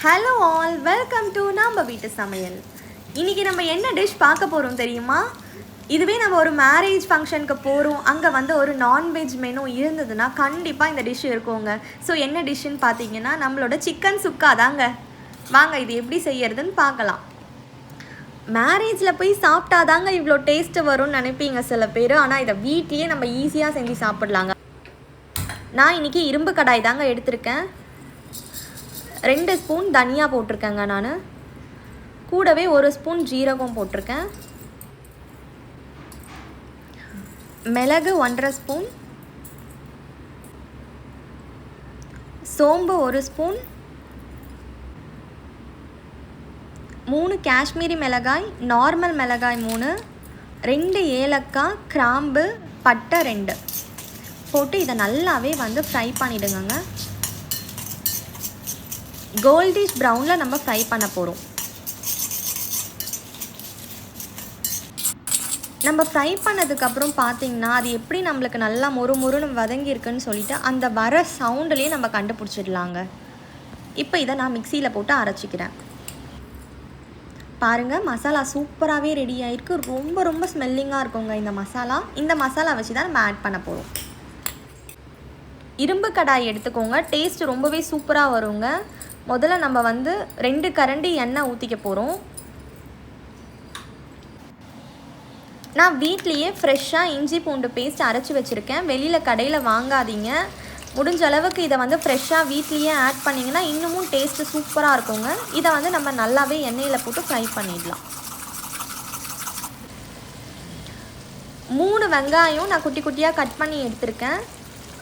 Hello all, welcome to நம்ம வீட்டு சமையல். இன்றைக்கி நம்ம என்ன டிஷ் பார்க்க போகிறோம் தெரியுமா? இதுவே நம்ம ஒரு மேரேஜ் ஃபங்க்ஷனுக்கு போகிறோம், அங்கே வந்து ஒரு நான்வெஜ் மெனு இருந்ததுன்னா கண்டிப்பாக இந்த டிஷ் இருக்குங்க. ஸோ என்ன டிஷ்ஷுன்னு பார்த்தீங்கன்னா நம்மளோட சிக்கன் சுக்கா தாங்க. வாங்க இது எப்படி செய்யறதுன்னு பார்க்கலாம். மேரேஜில் போய் சாப்பிட்டாதாங்க இவ்வளோ டேஸ்ட்டு வரும்னு நினைப்பீங்க சில பேர். ஆனால் இதை வீட்லேயே நம்ம ஈஸியாக செஞ்சு சாப்பிட்லாங்க. நான் இன்றைக்கி இரும்பு கடாய் தாங்க எடுத்திருக்கேன். 2 ஸ்பூன் தனியா போட்டிருக்கேங்க. நான் கூடவே 1 ஸ்பூன் ஜீரகம் போட்டிருக்கேன். மிளகு 1.5 ஸ்பூன், சோம்பு 1 ஸ்பூன், 3 காஷ்மீரி மிளகாய், நார்மல் மிளகாய் 3, 2 ஏலக்காய், கிராம்பு, பட்டை 2 போட்டு இதை நல்லாவே வந்து ஃப்ரை பண்ணிவிடுங்க. கோல்டிஷ் ப்ரௌனில் நம்ம ஃப்ரை பண்ண போகிறோம். நம்ம ஃப்ரை பண்ணதுக்கப்புறம் பார்த்திங்கன்னா அது எப்படி நம்மளுக்கு நல்லா மொறுன்னு வதங்கியிருக்குன்னு சொல்லிட்டு அந்த வர சவுண்டுலேயே நம்ம கண்டுபிடிச்சிடலாங்க. இப்போ இதை நான் மிக்சியில் போட்டு அரைச்சிக்கிறேன். பாருங்கள், மசாலா சூப்பராகவே ரெடி ஆகிருக்கு. ரொம்ப ஸ்மெல்லிங்காக இருக்குங்க இந்த மசாலா வச்சு தான் நம்ம ஆட் பண்ண போகிறோம். இரும்பு கடாய் எடுத்துக்கோங்க, டேஸ்ட் ரொம்பவே சூப்பராக வருங்க. முதல்ல நம்ம வந்து 2 கரண்டி எண்ணெய் ஊற்றிக்க போகிறோம். நான் வீட்லேயே ஃப்ரெஷ்ஷாக இஞ்சி பூண்டு பேஸ்ட் அரைச்சி வச்சுருக்கேன். வெளியில் கடையில் வாங்காதீங்க. முடிஞ்ச அளவுக்கு இதை வந்து ஃப்ரெஷ்ஷாக வீட்லேயே ஆட் பண்ணிங்கன்னா இன்னமும் டேஸ்ட்டு சூப்பராக இருக்குங்க. இதை வந்து நம்ம நல்லாவே எண்ணெயில் போட்டு ஃப்ரை பண்ணிடலாம். 3 வெங்காயம் நான் குட்டி குட்டியாக கட் பண்ணி எடுத்திருக்கேன்.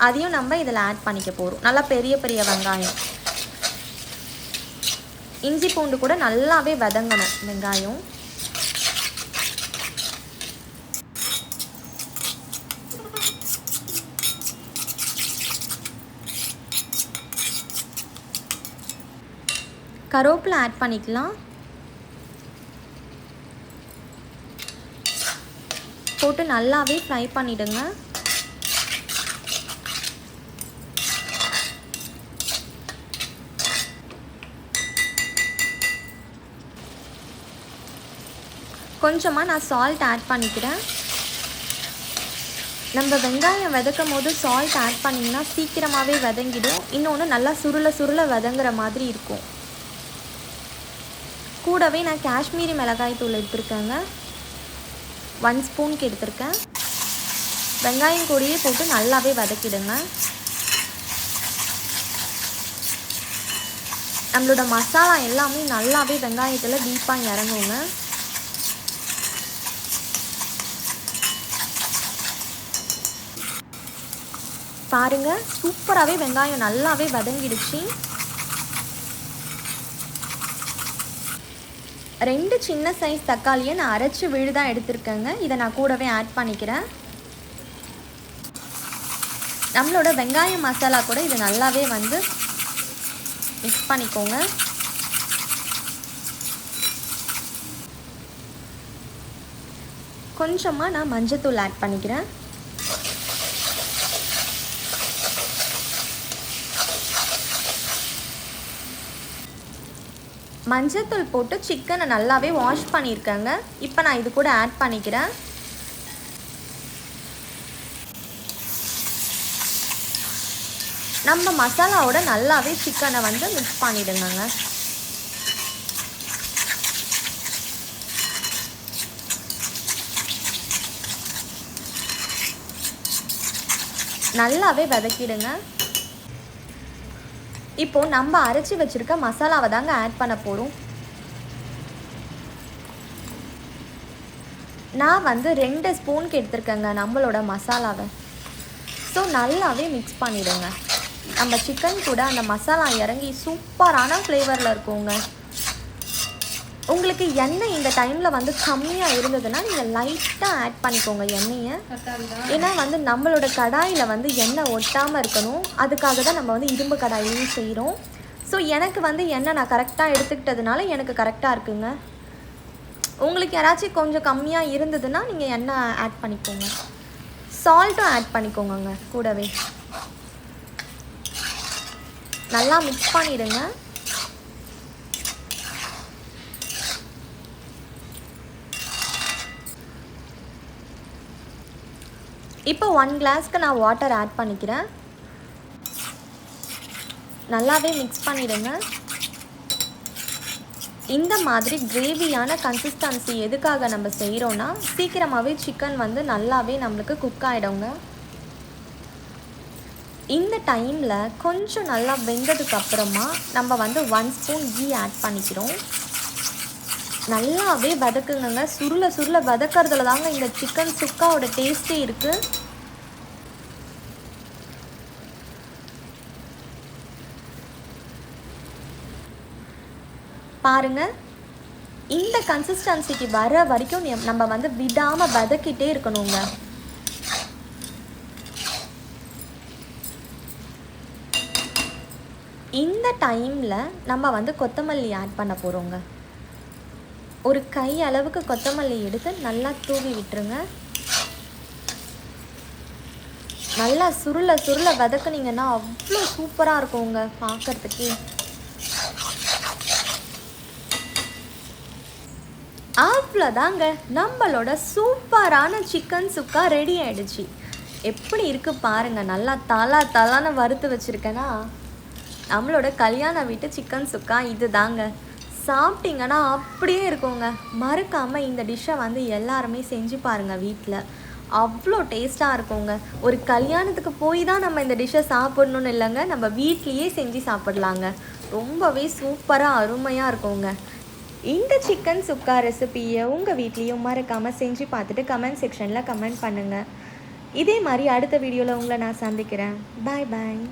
அதையும் நம்ம இதில் ஆட் பண்ணிக்க போகிறோம். நல்லா பெரிய வெங்காயம். இஞ்சி பூண்டு கூட நல்லாவே வதங்கணும். வெங்காயம் கருவேப்பிலை ஆட் பண்ணிக்கலாம். போட்டு நல்லாவே ஃப்ரை பண்ணிடுங்க. கொஞ்சமாக நான் சால்ட் ஆட் பண்ணிக்கிறேன். நம்ம வெங்காயம் வதக்கும் போது சால்ட் ஆட் பண்ணிங்கன்னா சீக்கிரமாகவே வதங்கிடும். இன்னொன்று நல்லா சுருள வதங்குற மாதிரி இருக்கும். கூடவே நான் காஷ்மீரி மிளகாய் தூள் எடுத்துருக்கேங்க. 1 ஸ்பூனுக்கு எடுத்திருக்கேன். வெங்காயம் கூடயே போட்டு நல்லாவே வதக்கிடுங்க. நம்மளோட மசாலா எல்லாமே நல்லாவே வெங்காயத்தில் டீப்பாக இறங்குங்க. பாருங்கள், சூப்பராகவே வெங்காயம் நல்லாவே வதங்கிடுச்சு. 2 சின்ன சைஸ் தக்காளியை நான் அரைச்சி விழுதான் எடுத்திருக்கேங்க. இதை நான் கூடவே ஆட் பண்ணிக்கிறேன். நம்மளோட வெங்காய மசாலா கூட இது நல்லாவே வந்து மிக்ஸ் பண்ணிக்கோங்க. கொஞ்சமாக நான் மஞ்சத்தூள் ஆட் பண்ணிக்கிறேன். மஞ்சத்தூள் போட்டு சிக்கனை நல்லாவே வாஷ் பண்ணியிருக்கேங்க. இப்போ நான் இது கூட ஆட் பண்ணிக்கிறேன். நம்ம மசாலாவோட நல்லாவே சிக்கனை வந்து மிக்ஸ் பண்ணிடுங்க. நல்லாவே வதக்கிடுங்க. இப்போது நம்ம அரைச்சி வச்சுருக்க மசாலாவை தாங்க ஆட் பண்ண போகிறோம். நான் வந்து 2 ஸ்பூனுக்கு எடுத்துருக்கேங்க நம்மளோட மசாலாவை. ஸோ நல்லாவே மிக்ஸ் பண்ணிவிடுங்க. நம்ம சிக்கன் கூட அந்த மசாலா இறங்கி சூப்பரான ஃப்ளேவரில் இருக்குங்க. உங்களுக்கு எண்ணெய் இந்த டைமில் வந்து கம்மியாக இருந்ததுன்னா நீங்கள் லைட்டாக ஆட் பண்ணிக்கோங்க எண்ணெயை. ஏன்னா வந்து நம்மளோட கடாயில் வந்து எண்ணெய் ஒட்டாமல் இருக்கணும். அதுக்காக தான் நம்ம வந்து இரும்பு கடாயிலையும் செய்கிறோம். ஸோ எனக்கு வந்து எண்ணெய் நான் கரெக்டாக எடுத்துக்கிட்டதுனால எனக்கு கரெக்டாக இருக்குங்க. உங்களுக்கு யாராச்சும் கொஞ்சம் கம்மியாக இருந்ததுன்னா நீங்கள் எண்ணெய் ஆட் பண்ணிக்கோங்க. சால்ட்டும் ஆட் பண்ணிக்கோங்க கூடவே. நல்லா மிக்ஸ் பண்ணிடுங்க. இப்போ 1 கிளாஸ்க்கு நான் வாட்டர் ஆட் பண்ணிக்கிறேன். நல்லாவே மிக்ஸ் பண்ணிடுங்க. இந்த மாதிரி கிரேவியான கன்சிஸ்டன்சி எதுக்காக நம்ம செய்கிறோன்னா, சீக்கிரமாகவே சிக்கன் வந்து நல்லாவே நம்மளுக்கு குக் ஆகிடுங்க. இந்த டைமில் கொஞ்சம் நல்லா வெந்ததுக்கப்புறமா நம்ம வந்து 1 ஸ்பூன் கீ ஆட் பண்ணிக்கிறோம். நல்லாவே வதக்குங்க. சுருள வதக்கிறதுல தாங்க இந்த சிக்கன் சுக்காவோட டேஸ்ட்டே இருக்குது. பாருங்கள், இந்த கன்சிஸ்டன்சிக்கு வர வரைக்கும் நம்ம வந்து விடாமல் வதக்கிட்டே இருக்கணுங்க. இந்த டைமில் நம்ம வந்து கொத்தமல்லி ஆட் பண்ண போகிறோங்க. ஒரு கை அளவுக்கு கொத்தமல்லி எடுத்து நல்லா தூவி விட்டுருங்க. நல்லா சுருள வதக்குனீங்கன்னா அவ்வளோ சூப்பராக இருக்குங்க பார்க்குறதுக்கு. அவ்வளோதாங்க, நம்மளோட சூப்பரான சிக்கன் சுக்கா ரெடி ஆகிடுச்சு. எப்படி இருக்குது பாருங்கள். நல்லா தலான்னு வறுத்து வச்சுருக்கேன்னா நம்மளோட கல்யாண வீட்டு சிக்கன் சுக்கா இது தாங்க. சாப்பிட்டிங்கன்னா அப்படியே இருக்குங்க. மறக்காமல் இந்த டிஷ்ஷை வந்து எல்லாருமே செஞ்சு பாருங்கள் வீட்டில். அவ்வளோ டேஸ்ட்டாக இருக்குங்க. ஒரு கல்யாணத்துக்கு போய் தான் நம்ம இந்த டிஷ்ஷை சாப்பிட்ணுன்னு இல்லைங்க, நம்ம வீட்லேயே செஞ்சு சாப்பிட்லாங்க. ரொம்பவே சூப்பராக அருமையாக இருக்குங்க. இந்த சிக்கன் சுக்கா ரெசிபியை உங்கள் வீட்லேயும் மறக்காமல் செஞ்சு பார்த்துட்டு கமெண்ட் செக்ஷனில் கமெண்ட் பண்ணுங்கள். இதே மாதிரி அடுத்த வீடியோவில் உங்களை நான் சந்திக்கிறேன். பாய் பாய்.